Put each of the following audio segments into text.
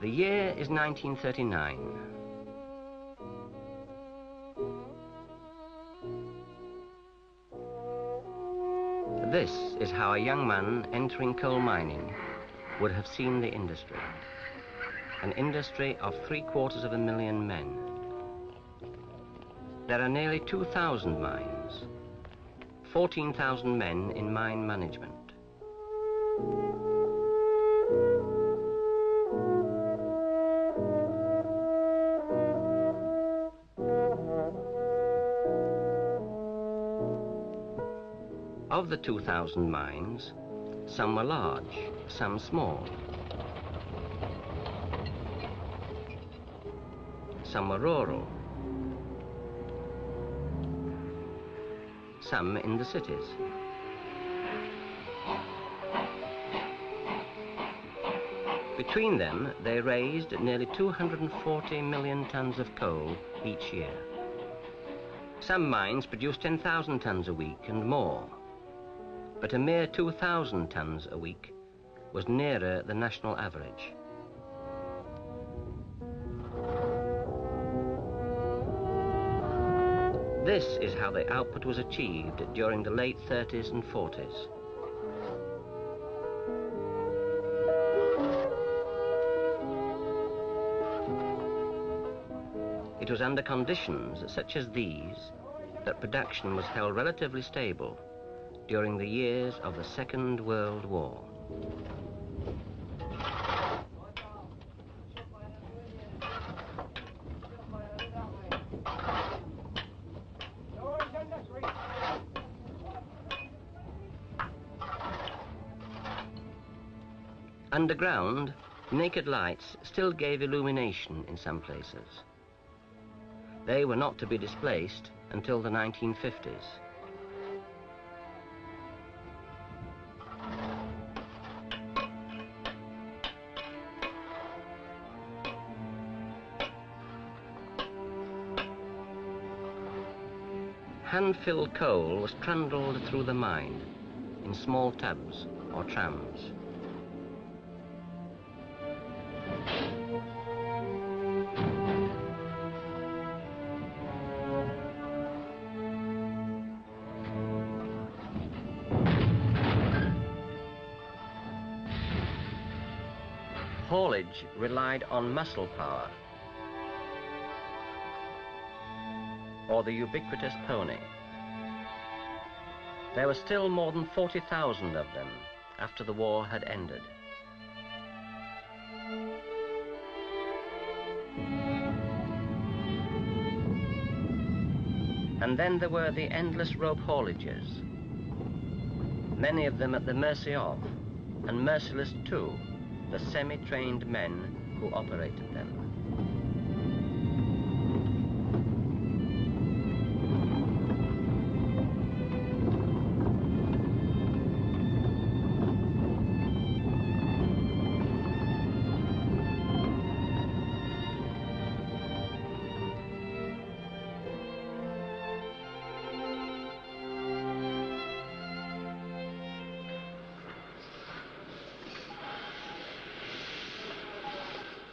The year is 1939. This is how a young man entering coal mining would have seen the industry. An industry of 750,000 men. There are nearly 2,000 mines, 14,000 men in mine management. Of the 2,000 mines, some were large, some small. Some were rural, some in the cities. Between them, they raised nearly 240 million tons of coal each year. Some mines produced 10,000 tons a week and more, but a mere 2,000 tons a week was nearer the national average. This is how the output was achieved during the late 30s and 40s. It was under conditions such as these that production was held relatively stable during the years of the Second World War. Underground, naked lights still gave illumination in some places. They were not to be displaced until the 1950s. Hand-filled coal was trundled through the mine in small tubs or trams. Haulage relied on muscle power or the ubiquitous pony. There were still more than 40,000 of them after the war had ended. And then there were the endless rope haulages, many of them at the mercy of, and merciless to, the semi-trained men who operated them.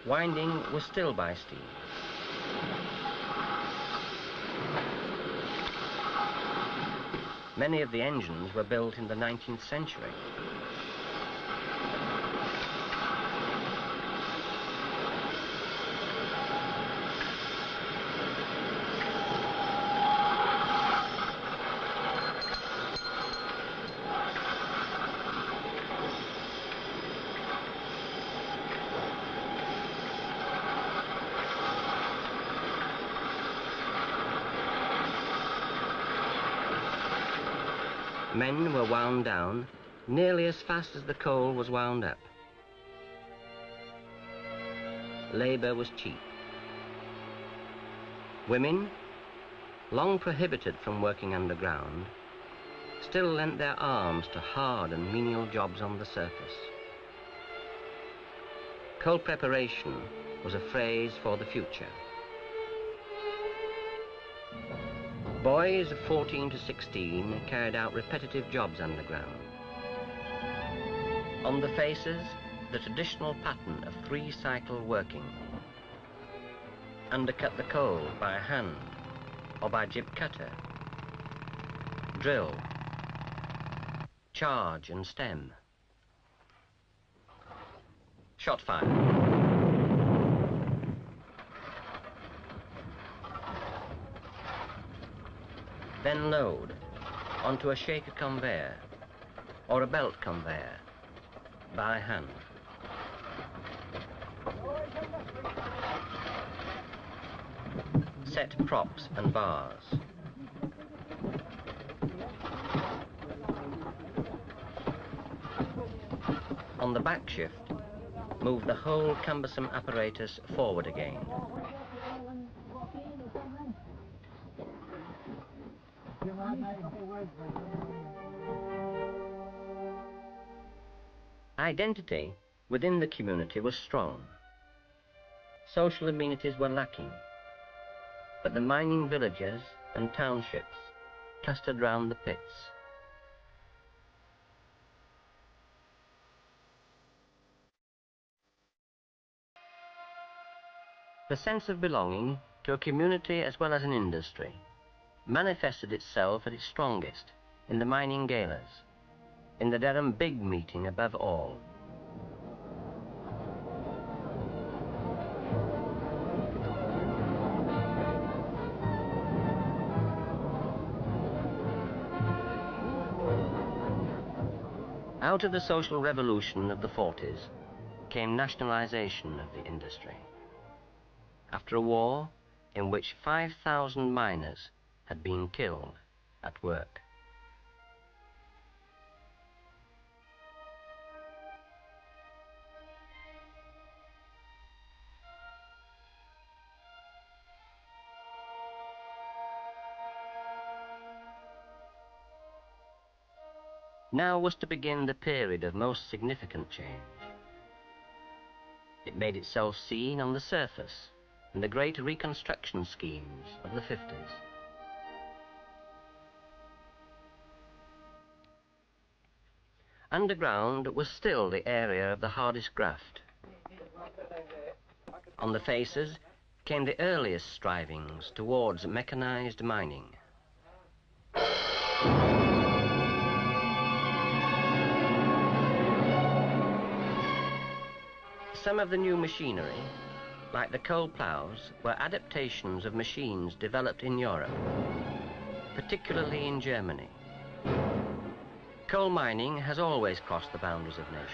Winding was still by steam. Many of the engines were built in the 19th century. Men were wound down nearly as fast as the coal was wound up. Labor was cheap. Women, long prohibited from working underground, still lent their arms to hard and menial jobs on the surface. Coal preparation was a phrase for the future. Boys of 14 to 16 carried out repetitive jobs underground. On the faces, the traditional pattern of 3-cycle working. Undercut the coal by hand or by jib cutter. Drill. Charge and stem. Shot fire. Then load onto a shaker conveyor or a belt conveyor by hand. Set props and bars. On the back shift, move the whole cumbersome apparatus forward again. Identity within the community was strong. Social amenities were lacking, but the mining villages and townships clustered round the pits. The sense of belonging to a community as well as an industry manifested itself at its strongest in the mining galas, in the Durham Big Meeting above all. Out of the social revolution of the 40s came nationalization of the industry. After a war in which 5,000 miners had been killed at work. Now was to begin the period of most significant change. It made itself seen on the surface in the great reconstruction schemes of the 50s. Underground was still the area of the hardest graft. On the faces came the earliest strivings towards mechanized mining. Some of the new machinery, like the coal ploughs, were adaptations of machines developed in Europe, particularly in Germany. Coal mining has always crossed the boundaries of nations.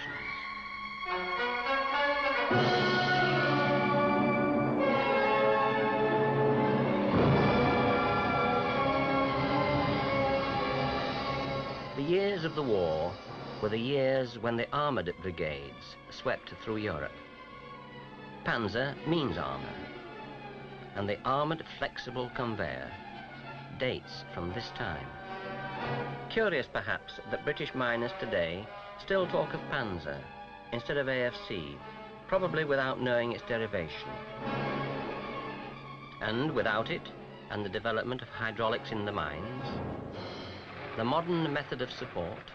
The years of the war were the years when the armoured brigades swept through Europe. Panzer means armour, and the armoured flexible conveyor dates from this time. Curious perhaps that British miners today still talk of Panzer instead of AFC, probably without knowing its derivation. And without it, and the development of hydraulics in the mines, the modern method of support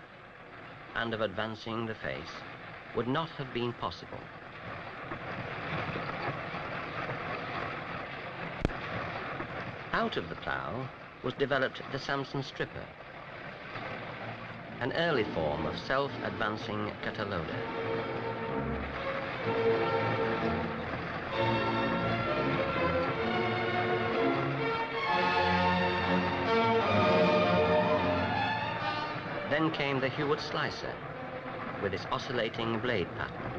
and of advancing the face would not have been possible. Out of the plough was developed the Samson stripper, an early form of self-advancing cutter loader. Then came the Hewett slicer with its oscillating blade pattern.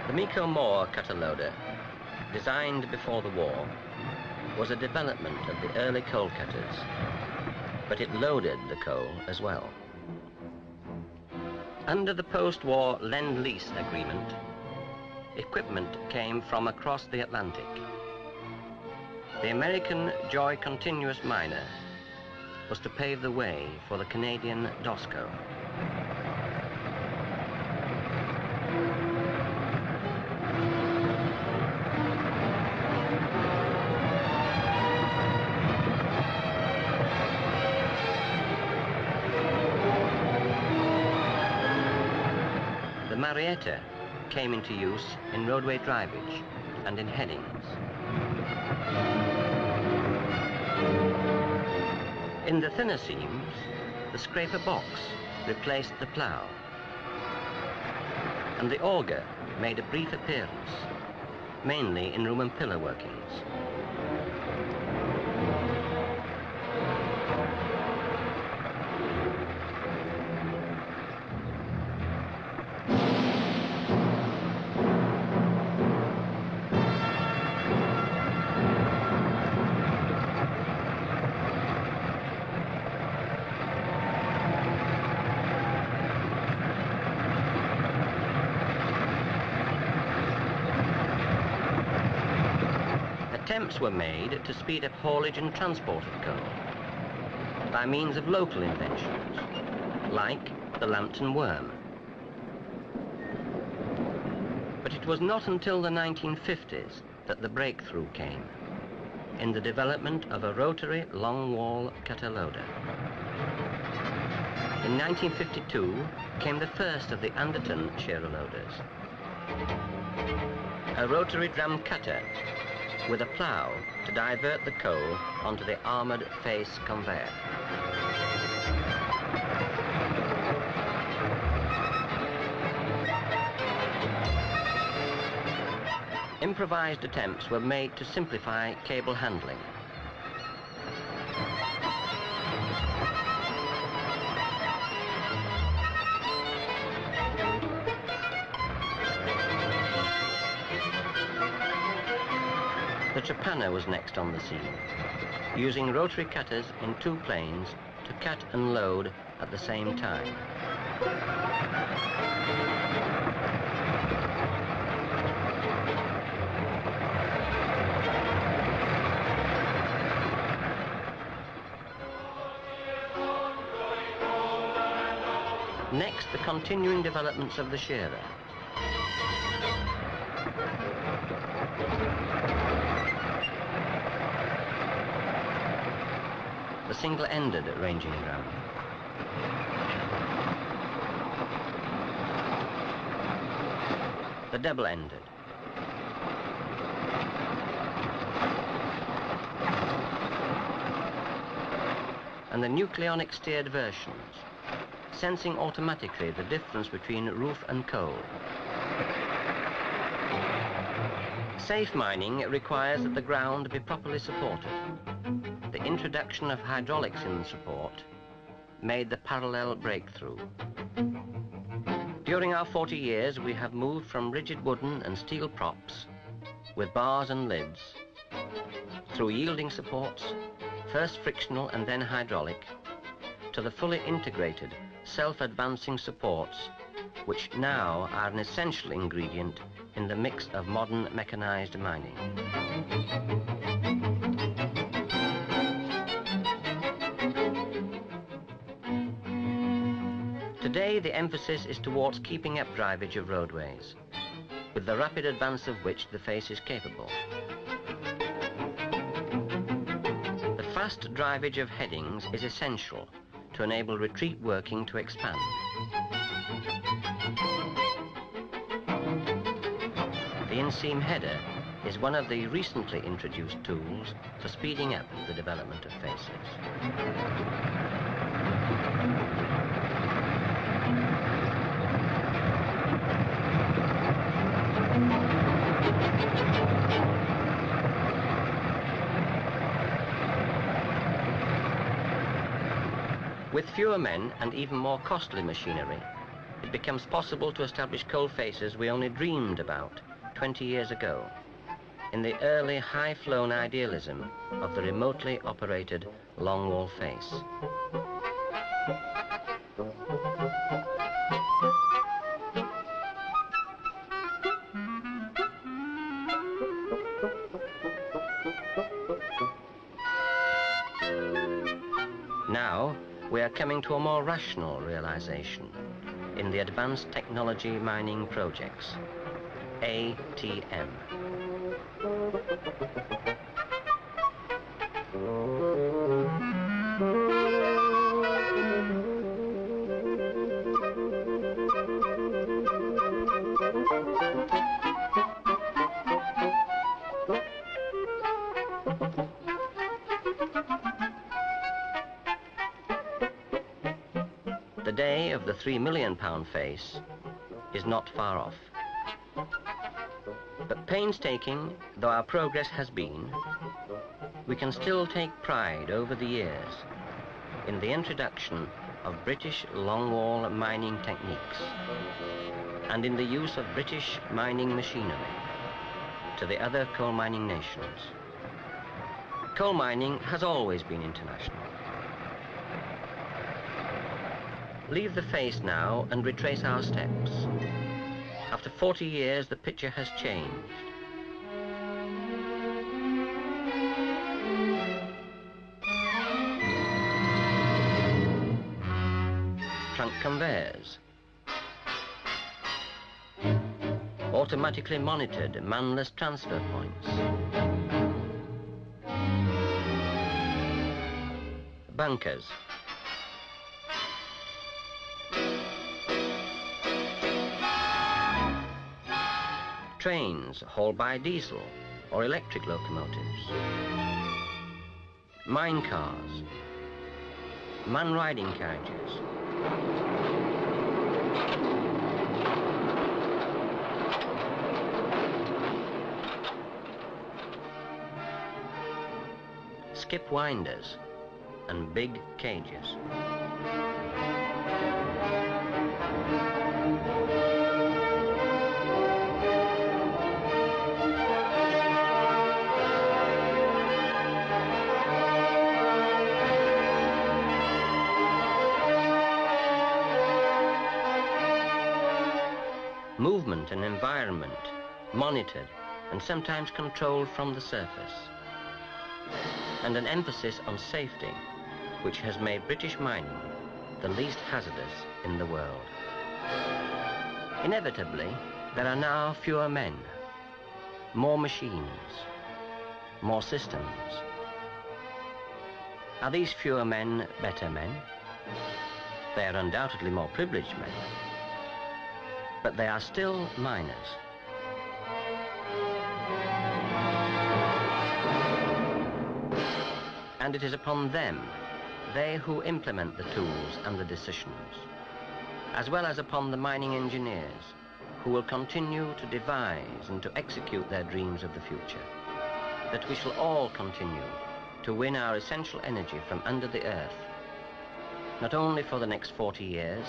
The Miko Moore cutter loader, designed before the war, was a development of the early coal cutters, but it loaded the coal as well. Under the post-war Lend-Lease agreement, equipment came from across the Atlantic. The American Joy Continuous Miner was to pave the way for the Canadian DOSCO. Marietta came into use in roadway drivage and in headings. In the thinner seams, the scraper box replaced the plough, and the auger made a brief appearance, mainly in room and pillar workings. Attempts were made to speed up haulage and transport of coal by means of local inventions, like the Lambton worm. But it was not until the 1950s that the breakthrough came in the development of a rotary long-wall cutter loader. In 1952 came the first of the Anderton shearer loaders, a rotary drum cutter with a plough to divert the coal onto the armoured face conveyor. Improvised attempts were made to simplify cable handling. The trepanner was next on the scene, using rotary cutters in two planes to cut and load at the same time. Next, the continuing developments of the shearer. The single-ended ranging drum. The double-ended. And the nucleonic steered versions, sensing automatically the difference between roof and coal. Safe mining requires that the ground be properly supported. The introduction of hydraulics in the support made the parallel breakthrough. During our 40 years, we have moved from rigid wooden and steel props with bars and lids through yielding supports, first frictional and then hydraulic, to the fully integrated self-advancing supports, which now are an essential ingredient in the mix of modern mechanized mining. Today, the emphasis is towards keeping up drivage of roadways, with the rapid advance of which the face is capable. The fast drivage of headings is essential to enable retreat working to expand. The inseam header is one of the recently introduced tools for speeding up the development of faces. With fewer men and even more costly machinery, it becomes possible to establish coal faces we only dreamed about 20 years ago, in the early high-flown idealism of the remotely operated long-wall face. Now, we are coming to a more rational realization in the Advanced Technology Mining Projects, ATM. day of the £3 million face is not far off. But painstaking though our progress has been, we can still take pride over the years in the introduction of British longwall mining techniques and in the use of British mining machinery to the other coal mining nations. Coal mining has always been international. Leave the face now and retrace our steps. After 40 years, the picture has changed. Trunk conveyors, automatically monitored manless transfer points, bunkers, trains hauled by diesel or electric locomotives, mine cars, man-riding carriages, skip winders, and big cages. Movement and environment monitored and sometimes controlled from the surface, and an emphasis on safety which has made British mining the least hazardous in the world. Inevitably, there are now fewer men, more machines, more systems. Are these fewer men better men? They are undoubtedly more privileged men, but they are still miners. And it is upon them, they who implement the tools and the decisions, as well as upon the mining engineers, who will continue to devise and to execute their dreams of the future, that we shall all continue to win our essential energy from under the earth, not only for the next 40 years,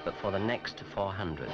but for the next 400.